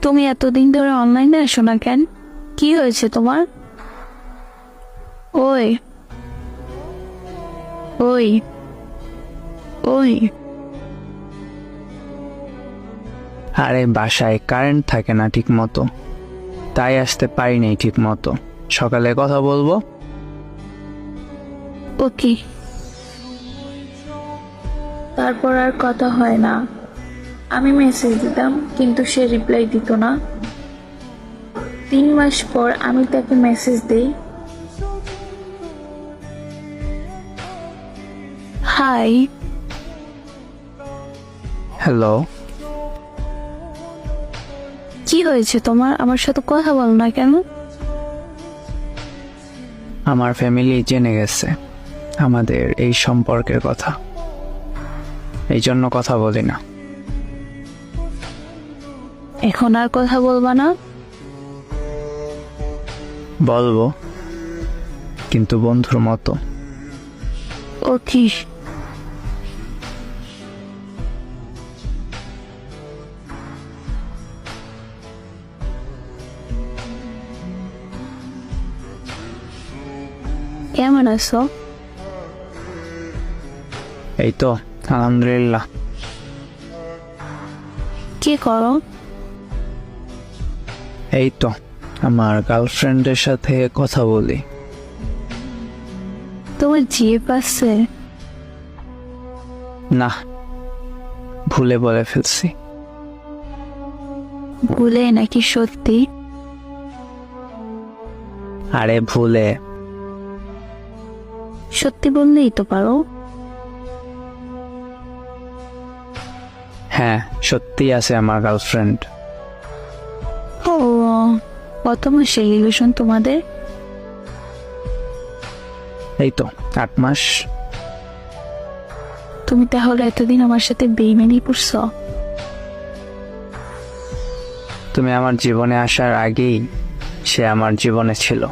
তুমি এতদিন ধরে অনলাইনে আসো না কেন? কি হয়েছে তোমার? ওই ওই ওই আরে বাসায় কারেন্ট থাকে না ঠিক মতো, তাই আসতে পারিনি ঠিক মতো। সকালে কথা বলবো। ওকে। তারপর আর কথা হয় না। আমি মেসেজ দিতাম কিন্তু সে রিপ্লাই দিত না। 3 মাস পর আমি তাকে মেসেজ দেই, হাই। হ্যালো। কি হয়েছে তোমার? আমার সাথে কথা বলো না কেন? আমার ফ্যামিলি জেনে গেছে আমাদের এই সম্পর্কের কথা, এই জন্য কথা বলি না। এখন আর কথা বলবা না? বলবো, কিন্তু বন্ধুর মতো। ওকে। কেমন আছো? এই তো আলহামদুলিল্লাহ। কি করো? এই তো আমার গার্লফ্রেন্ডের সাথে কথা বলি। তোমার জিপ আছে? না, ভুলে বলে ফেলছি। ভুলে নাকি সত্যি? আরে ভুলে। সত্যি বললেই তো পারো। হ্যাঁ, সত্যি আছে আমার গার্লফ্রেন্ড। ও, কত মাসের রিলেশন তোমাদের? এই তো 8 মাস। তুমি তাহলে এতদিন আমার সাথে বেইমানি করছো? তুমি আমার জীবনে আসার আগেই সে আমার জীবনে ছিল।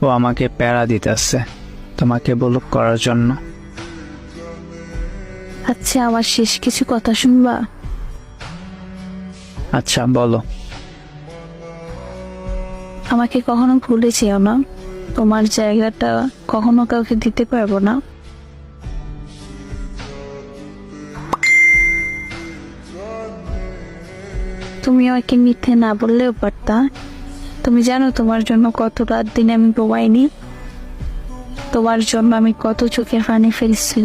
ও আমাকে প্যারা দিতেছে তোমাকে ব্লক করার জন্য। আচ্ছা, আমার শেষ কিছু কথা শুনবা? আচ্ছা বলো। আমাকে কখনো ভুলে যেও না। তোমার জায়গাটা কখনো কাউকে দিতে পারবো না। তুমি আমাকে মিথ্যে না বললেও পারতা। তুমি জানো তোমার জন্য কত রাত দিন আমি ঘুমাইনি, তোমার জন্য আমি কত চোখে পানি ফেলছি।